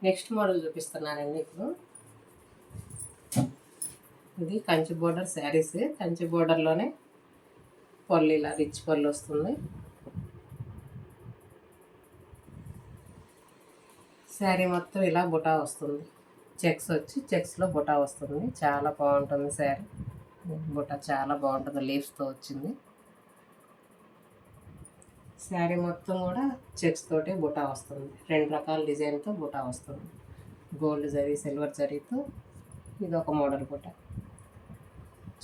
Next model చూపిస్తున్నానండి ఇప్పుడు. ఇది కంచి బోర్డర్ శారీస్. కంచి బోర్డర్లోనే పళ్ళు ఇలా రిచ్ పళ్ళు వస్తుంది. శారీ మొత్తం ఇలా బుటా వస్తుంది. చెక్స్ వచ్చి చెక్స్లో బుటా వస్తుంది. చాలా బాగుంటుంది శారీ. బుటా చాలా బాగుంటుంది, లీవ్స్తో వచ్చింది. శారీ మొత్తం కూడా చెక్స్ తోటి బుటా వస్తుంది. 2 రకాల డిజైన్తో బుటా వస్తుంది. గోల్డ్ జరీ, సిల్వర్ జరీతో ఇది ఒక మోడల్ బుటా.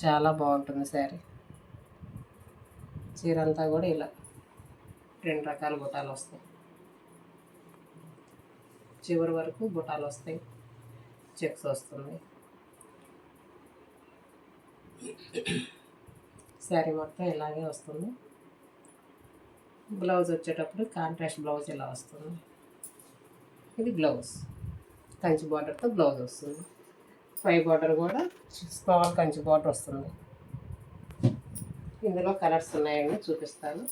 చాలా బాగుంటుంది శారీ. చీర అంతా కూడా ఇలా 2 రకాల బుటాలు వస్తాయి. చివరి వరకు బుటాలు వస్తాయి, చెక్స్ వస్తుంది. శారీ మొత్తం ఇలాగే వస్తుంది. బ్లౌజ్ వచ్చేటప్పుడు కాంట్రాస్ట్ బ్లౌజ్ ఇలా వస్తుంది. ఇది బ్లౌజ్ కంచి బార్డర్తో బ్లౌజ్ వస్తుంది. పై బార్డర్ కూడా స్మాల్ కంచి బార్డర్ వస్తుంది. ఇందులో కలర్స్ ఉన్నాయండి, చూపిస్తాను.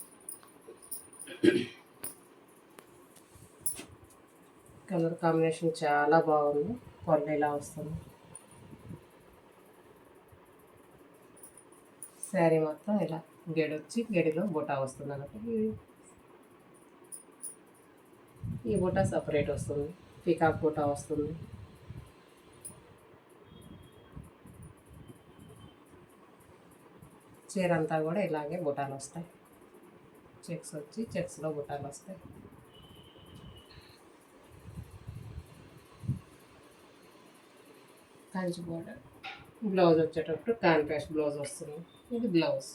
కలర్ కాంబినేషన్ చాలా బాగుంది. పళ్ళు ఇలా వస్తుంది. శారీ మొత్తం ఇలా గెడొచ్చి గెడిలో బుటా వస్తుంది అన్నట్టు. ఈ బుటా సపరేట్ వస్తుంది. పికాక్ బుటా వస్తుంది. చీర అంతా కూడా ఇలాగే బుటాలు వస్తాయి. చెక్స్ వచ్చి చెక్స్లో బుటాలు వస్తాయి. కంచి బోర్డర్. బ్లౌజ్ వచ్చేటప్పుడు కాంట్రాస్ట్ బ్లౌజ్ వస్తుంది. ఇది బ్లౌజ్.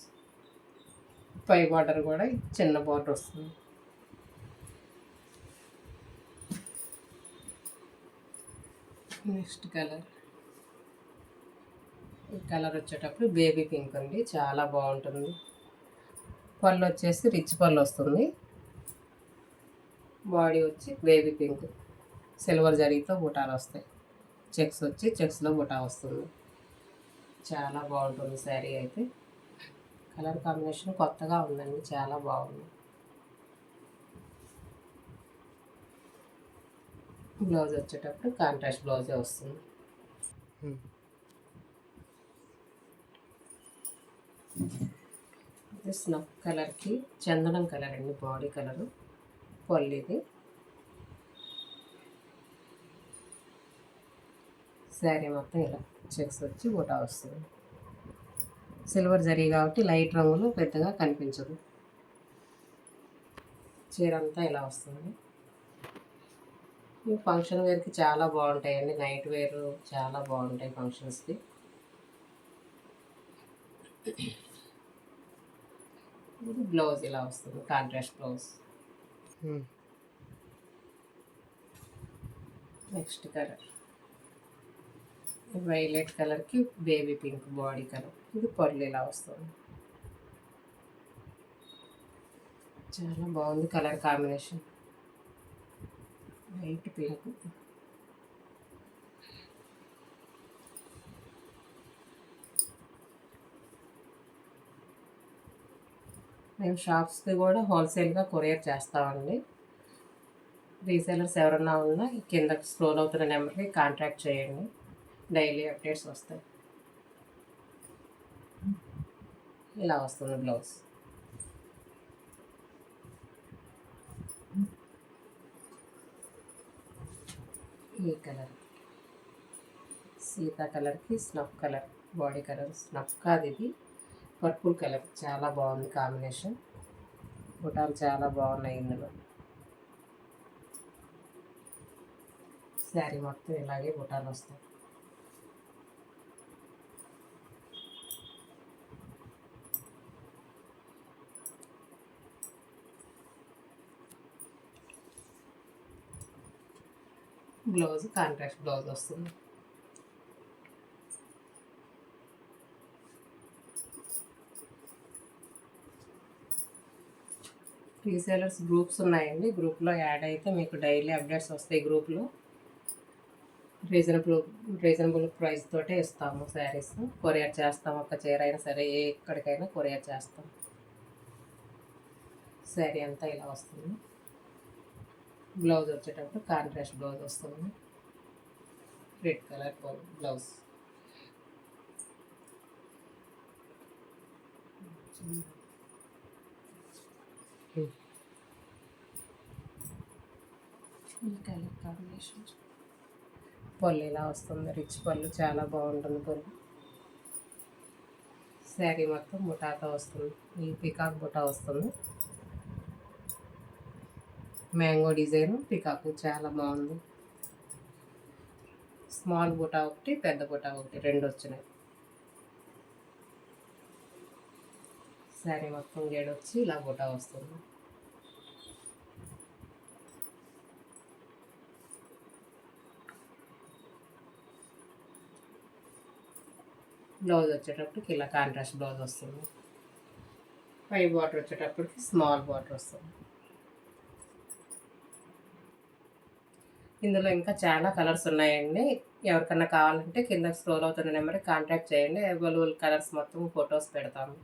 పై బార్డర్ కూడా చిన్న బార్డర్ వస్తుంది. Next colour. ఈ కలర్ వచ్చేటప్పుడు బేబీ పింక్ అండి, చాలా బాగుంటుంది. పళ్ళు వచ్చేసి రిచ్ పళ్ళు వస్తుంది. బాడీ వచ్చి బేబీ పింక్, సిల్వర్ జరీతో బుటాలు వస్తాయి. చెక్స్ వచ్చి చెక్స్లో బుటా వస్తుంది. చాలా బాగుంటుంది శారీ అయితే. కలర్ కాంబినేషన్ కొత్తగా ఉందండి, చాలా బాగుంది. బ్లౌజ్ వచ్చేటప్పుడు కాంట్రాస్ట్ బ్లౌజే వస్తుంది. ఇది స్నఫ్ కలర్కి చందనం కలర్ అండి, బాడీ కలరు. పళ్ళు ఇది. శారీ మొత్తం ఇలా చెక్స్ వచ్చి బుటా వస్తుంది. సిల్వర్ జరీ కాబట్టి లైట్ రంగులు పెద్దగా కనిపించదు. చీర అంతా ఇలా వస్తుంది. ఈ ఫంక్షన్ వేర్కి చాలా బాగుంటాయండి. నైట్ వేర్ చాలా బాగుంటాయి ఫంక్షన్స్కి. ఇది బ్లౌజ్ ఇలా వస్తుంది, contrast blouse. Next colour violet కలర్కి బేబీ పింక్ బాడీ కలర్. ఇది పళ్ళు ఇలా వస్తుంది. చాలా బాగుంది కలర్ కాంబినేషన్. White pink. మేము షాప్స్కి కూడా హోల్సేల్గా కొరియర్ చేస్తామండి. రీసేలర్స్ ఎవరన్నా ఉన్నా కింద స్క్రోల్ అవుతున్న నెంబర్కి కాంటాక్ట్ చేయండి. డైలీ అప్డేట్స్ వస్తాయి. ఇలా వస్తుంది బ్లౌజ్. ఈ కలర్ సీతా కలర్కి snuff colour body colour. Snuff కాదు, ఇది పర్పుల్ కలర్. చాలా బాగుంది కాంబినేషన్. బుటాలు చాలా బాగున్నాయి ఇందులో. శారీ మొత్తం ఇలాగే బుటాలు వస్తాయి. బ్లౌజ్ కాంట్రాస్ట్ బ్లౌజ్ వస్తుంది. రీసేలర్స్ గ్రూప్స్ ఉన్నాయండి. గ్రూప్లో యాడ్ అయితే మీకు డైలీ అప్డేట్స్ వస్తాయి. గ్రూప్లో రీజనబుల్ ప్రైస్ తోటే ఇస్తాము శారీస్. కొరియర్ చేస్తాము. ఒక చీర అయినా సరే ఎక్కడికైనా కొరియర్ చేస్తాం. శారీ అంతా ఇలా వస్తుంది. బ్లౌజ్ వచ్చేటప్పుడు కాంట్రాస్ట్ బ్లౌజ్ వస్తుంది, red colour blouse. Colour combination పళ్ళు ఇలా వస్తుంది, రిచ్ పళ్ళు, చాలా బాగుంటుంది పళ్ళు. శారీ మొత్తం బుటాతో వస్తుంది, ఈ పికాక్ బుటా వస్తుంది, మ్యాంగో డిజైన్ పికాక్ చాలా బాగుంది. స్మాల్ బుటా ఒకటి, పెద్ద బుటా ఒకటి, రెండు వచ్చినాయి. శారీ మొత్తం గేడొచ్చి ఇలా బుటా వస్తుంది. బ్లౌజ్ వచ్చేటప్పటికి ఇలా కాంట్రాస్ట్ బ్లౌజ్ వస్తుంది, పై బార్డర్ వచ్చేటప్పటికి స్మాల్ బార్డర్ వస్తుంది. ఇందులో ఇంకా చాలా కలర్స్ ఉన్నాయండి, ఎవరికన్నా కావాలంటే కింద స్క్రోల్ అవుతున్న నెంబర్కి కాంటాక్ట్ చేయండి. అవైలబుల్ కలర్స్ మొత్తం ఫొటోస్ పెడతాము.